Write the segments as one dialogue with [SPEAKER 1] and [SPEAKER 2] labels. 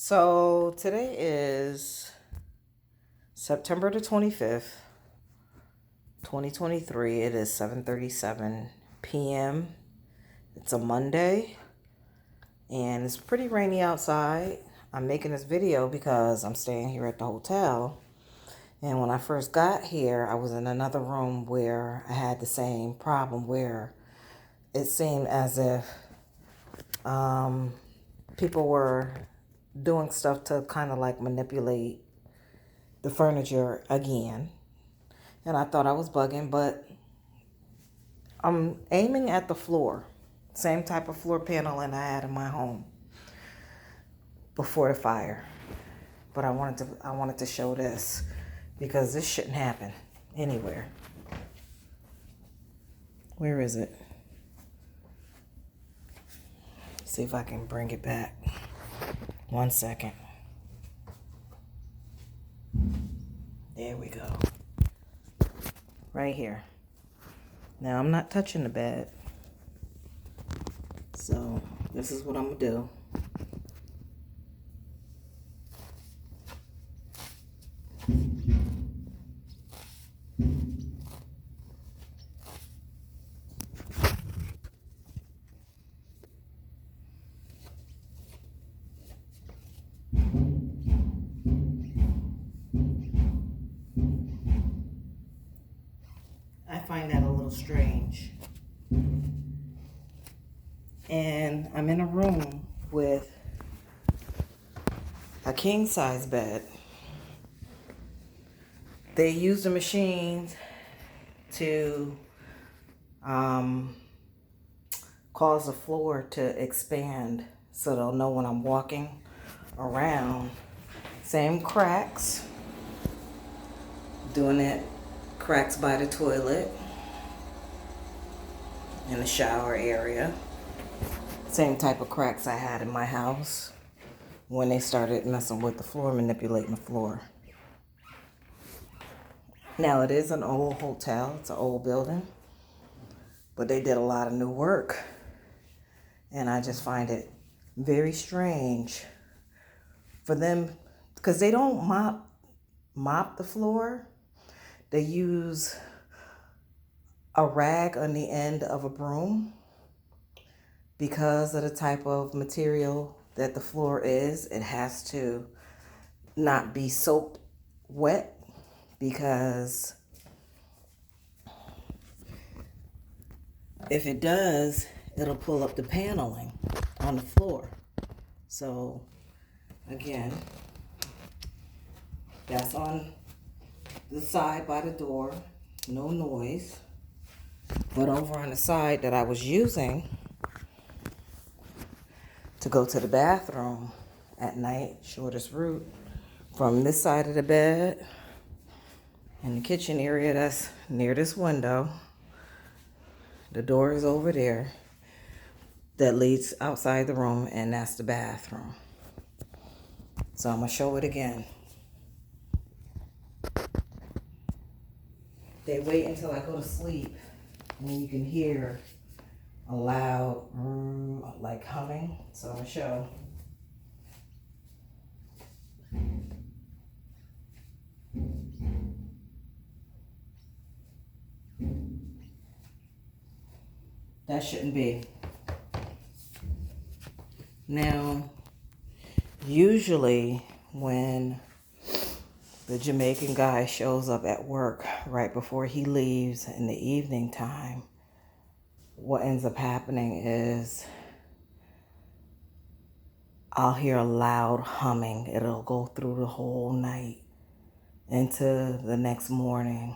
[SPEAKER 1] So today is September the 25th, 2023. It is 7:37 p.m. It's a Monday and it's pretty rainy outside. I'm making this video because I'm staying here at the hotel. And when I first got here, I was in another room where I had the same problem where it seemed as if people were doing stuff to kind of like manipulate the furniture again. And I thought I was bugging, but I'm aiming at the floor. Same type of floor paneling I had in my home before the fire. But I wanted to show this because this shouldn't happen anywhere. Where is it? See if I can bring it back. 1 second. There we go. Right here. Now I'm not touching the bed. So this is what I'm gonna do. I find that a little strange. And I'm in a room with a king size bed. They use the machines to cause the floor to expand so they'll know when I'm walking around. Same cracks. Doing it, cracks by the toilet in the shower area. Same type of cracks I had in my house when they started messing with the floor, manipulating the floor. Now it is an old hotel, it's an old building, but they did a lot of new work. And I just find it very strange for them, because they don't mop the floor. They use a rag on the end of a broom because of the type of material that the floor is. It has to not be soaked wet because if it does, it'll pull up the paneling on the floor. So again, that's on the side by the door, no noise. But over on the side that I was using to go to the bathroom at night, shortest route from this side of the bed in the kitchen area that's near this window. The door is over there that leads outside the room, and that's the bathroom. So I'm gonna show it again. They wait until I go to sleep, and you can hear a loud like humming. So I'm gonna show. That shouldn't be. Now, usually when the Jamaican guy shows up at work right before he leaves in the evening time, what ends up happening is I'll hear a loud humming. It'll go through the whole night into the next morning.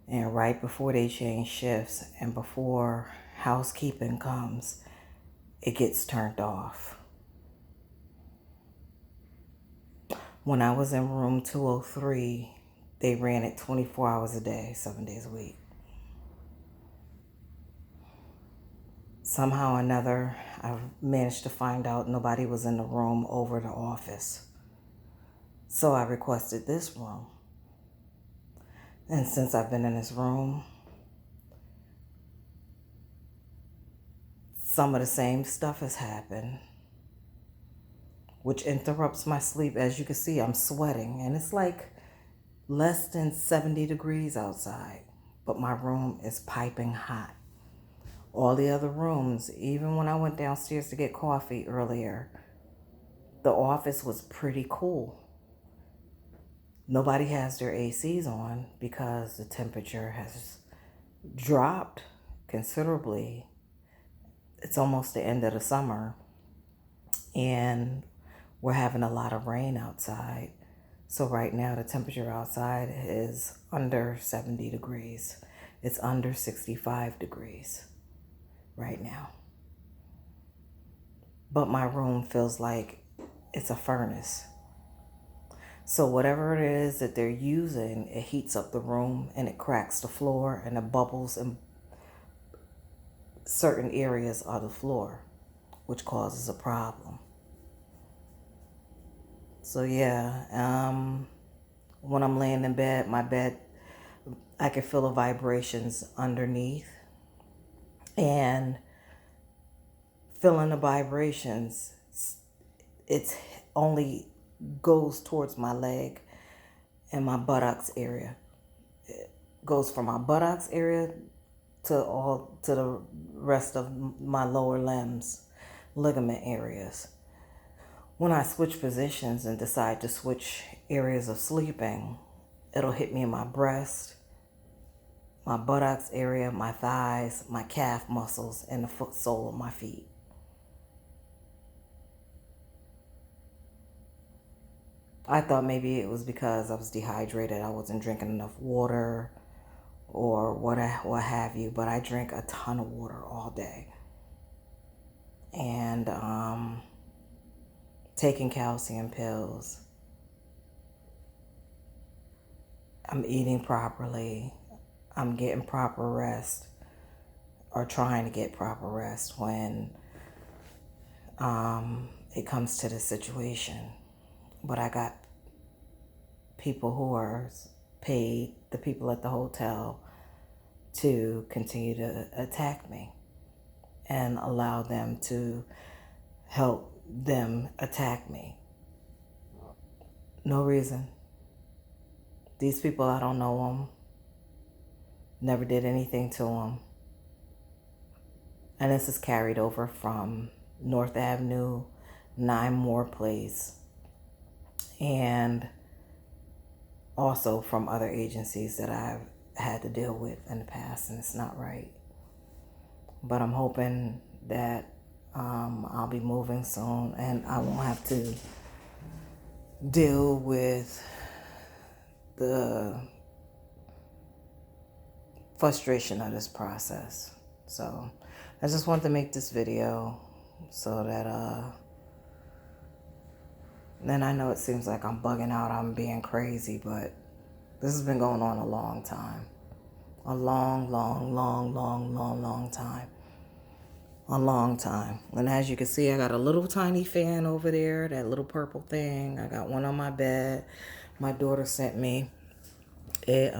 [SPEAKER 1] And right before they change shifts and before housekeeping comes, it gets turned off. When I was in room 203, they ran it 24 hours a day, 7 days a week. Somehow or another, I managed to find out nobody was in the room over the office. So I requested this room. And since I've been in this room, some of the same stuff has happened which interrupts my sleep. As you can see, I'm sweating, and it's like less than 70 degrees outside, but my room is piping hot. All the other rooms, even when I went downstairs to get coffee earlier, the office was pretty cool. Nobody has their ACs on because the temperature has dropped considerably. It's almost the end of the summer, and we're having a lot of rain outside. So right now the temperature outside is under 70 degrees. It's under 65 degrees right now. But my room feels like it's a furnace. So whatever it is that they're using, it heats up the room and it cracks the floor and it bubbles in certain areas of the floor, which causes a problem. So yeah, when I'm laying in bed, my bed, I can feel the vibrations underneath, and feeling the vibrations, it's only goes towards my leg and my buttocks area. It goes from my buttocks area to the rest of my lower limbs, ligament areas. When I switch positions and decide to switch areas of sleeping, it'll hit me in my breast, my buttocks area, my thighs, my calf muscles, and the foot sole of my feet. I thought maybe it was because I was dehydrated, I wasn't drinking enough water or what have you, but I drink a ton of water all day. And taking calcium pills. I'm eating properly. I'm getting proper rest, or trying to get proper rest when it comes to this situation. But I got people who are paid, the people at the hotel, to continue to attack me and allow them to help them attack me. No reason. These people, I don't know them. Never did anything to them. And this is carried over from North Avenue, 9 More Place, and also from other agencies that I've had to deal with in the past, and it's not right. But I'm hoping that I'll be moving soon and I won't have to deal with the frustration of this process. So I just wanted to make this video so that then I know it seems like I'm bugging out, I'm being crazy, but this has been going on a long time. A long time. A long time. And as you can see, I got a little tiny fan over there, that little purple thing. I got one on my bed. My daughter sent me. It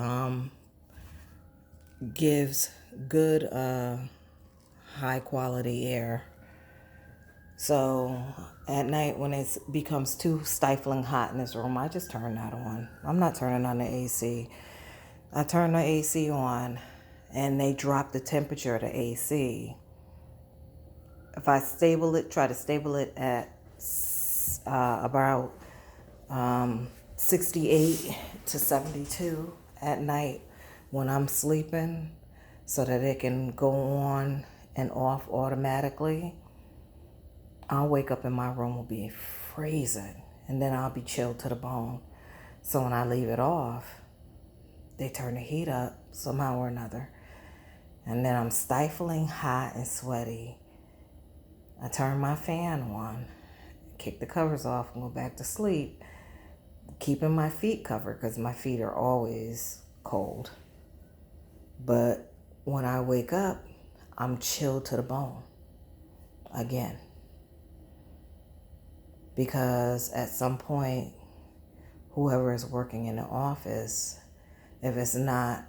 [SPEAKER 1] gives good high quality air. So at night when it becomes too stifling hot in this room, I just turn that on. I'm not turning on the AC. I turn the AC on and they drop the temperature of the AC. If I try to stable it at about 68 to 72 at night when I'm sleeping, so that it can go on and off automatically, I'll wake up and my room will be freezing, and then I'll be chilled to the bone. So when I leave it off, they turn the heat up somehow or another, and then I'm stifling hot and sweaty. I turn my fan on, kick the covers off, and go back to sleep, keeping my feet covered because my feet are always cold. But when I wake up, I'm chilled to the bone again. Because at some point, whoever is working in the office, if it's not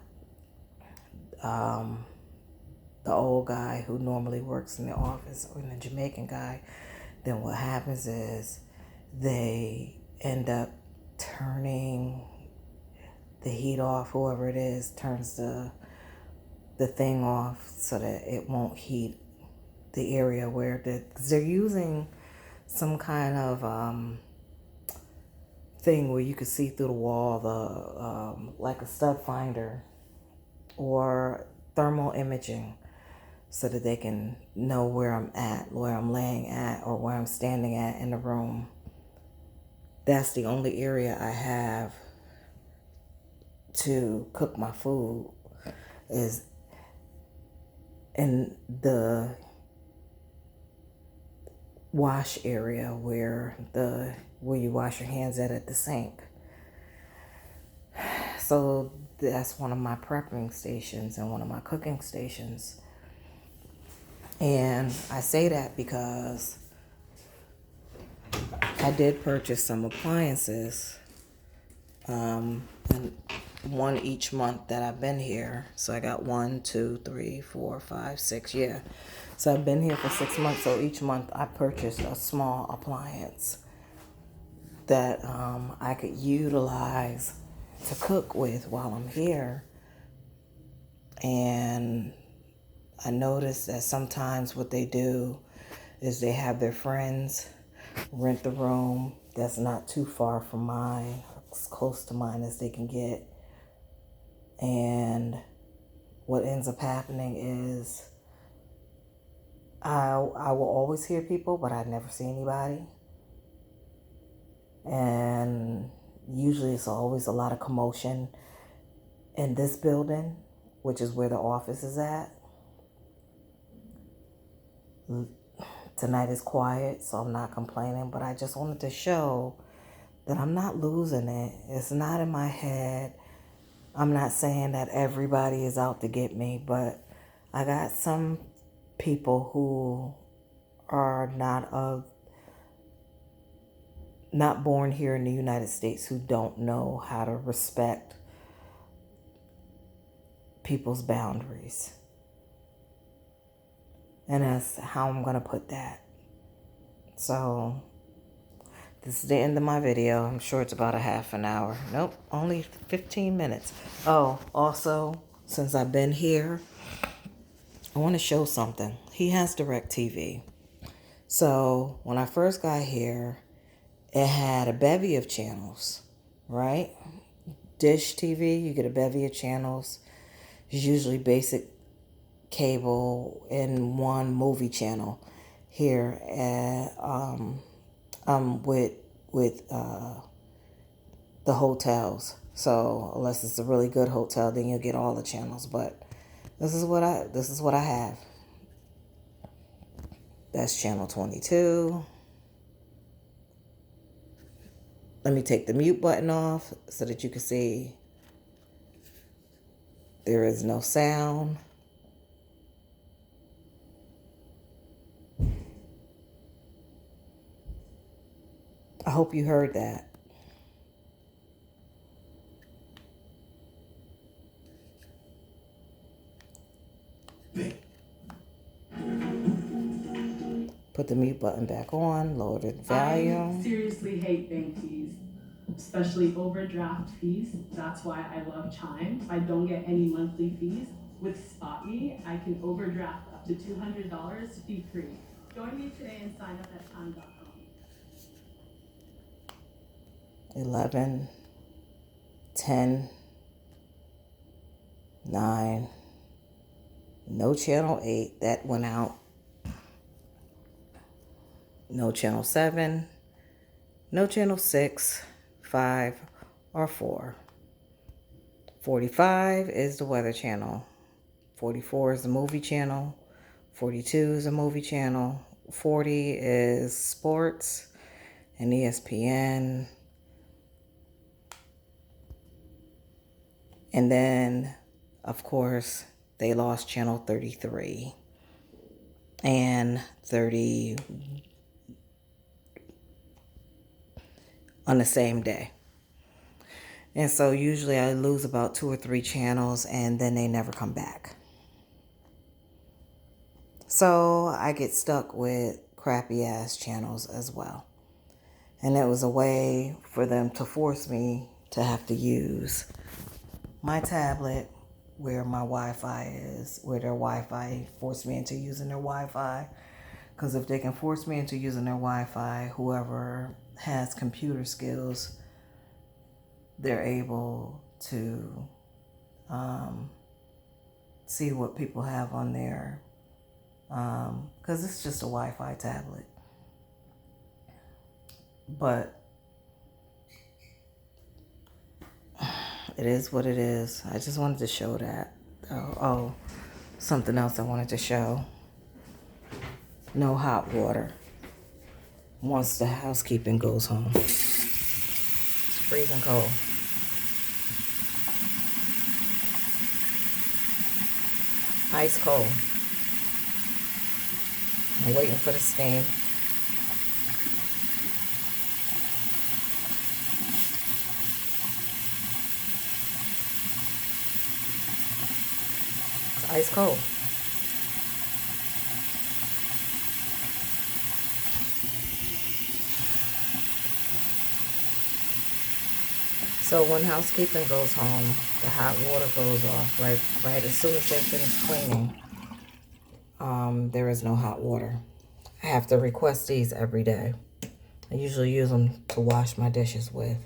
[SPEAKER 1] the old guy who normally works in the office or the Jamaican guy, then what happens is they end up turning the heat off. Whoever it is turns the thing off so that it won't heat the area where cause they're using some kind of thing where you can see through the wall, like a stud finder or thermal imaging, so that they can know where I'm at, where I'm laying at, or where I'm standing at in the room. That's the only area I have to cook my food, is in the wash area where you wash your hands at the sink. So that's one of my prepping stations and one of my cooking stations. And I say that because I did purchase some appliances, and one each month that I've been here. So I got 1, 2, 3, 4, 5, 6. Yeah. So I've been here for 6 months. So each month I purchased a small appliance that I could utilize to cook with while I'm here. And I noticed that sometimes what they do is they have their friends rent the room that's not too far from mine, as close to mine as they can get. And what ends up happening is I will always hear people, but I never see anybody. And usually it's always a lot of commotion in this building, which is where the office is at. Tonight is quiet, so I'm not complaining, but I just wanted to show that I'm not losing it. It's not in my head. I'm not saying that everybody is out to get me, but I got some people who are not born here in the United States, who don't know how to respect people's boundaries. And that's how I'm going to put that. So this is the end of my video. I'm sure it's about a half an hour. Nope, only 15 minutes. Oh, also, since I've been here, I want to show something. He has DirecTV. So when I first got here, it had a bevy of channels, right? Dish TV, you get a bevy of channels. It's usually basic cable and one movie channel. Here at with the hotels. So unless it's a really good hotel, then you'll get all the channels. But this is what I have. That's channel 22. Let me take the mute button off so that you can see there is no sound. I hope you heard that. Put the mute button back on, lower the volume.
[SPEAKER 2] I seriously hate bank fees, especially overdraft fees. That's why I love Chime. I don't get any monthly fees. With SpotMe, I can overdraft up to $200 fee-free. Join me today and sign up at chime.com.
[SPEAKER 1] 11, 10, 9, no channel 8, that went out. No channel 7, no channel 6, 5, or 4. 45 is the weather channel. 44 is the movie channel. 42 is a movie channel. 40 is sports and ESPN. And then, of course, they lost channel 33 and 30 on the same day. And so usually I lose about 2 or 3 channels and then they never come back. So I get stuck with crappy ass channels as well. And it was a way for them to force me to have to use my tablet where my Wi-Fi is, where their Wi-Fi, forced me into using their Wi-Fi. Because if they can force me into using their Wi-Fi, whoever has computer skills, they're able to see what people have on there. Because it's just a Wi-Fi tablet. But it is what it is. I just wanted to show that. Oh, something else I wanted to show. No hot water once the housekeeping goes home. It's freezing cold. Ice cold. I'm waiting for the steam. It's ice cold. So when housekeeping goes home, the hot water goes off right as soon as they finish cleaning. There is no hot water. I have to request these every day. I usually use them to wash my dishes with.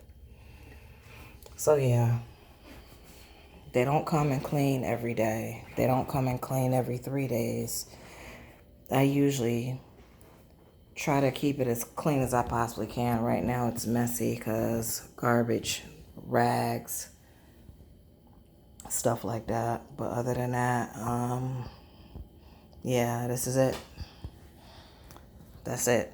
[SPEAKER 1] So yeah, they don't come and clean every day. They don't come and clean every 3 days. I usually try to keep it as clean as I possibly can. Right now it's messy because garbage, rags, stuff like that. But other than that, yeah, this is it. That's it.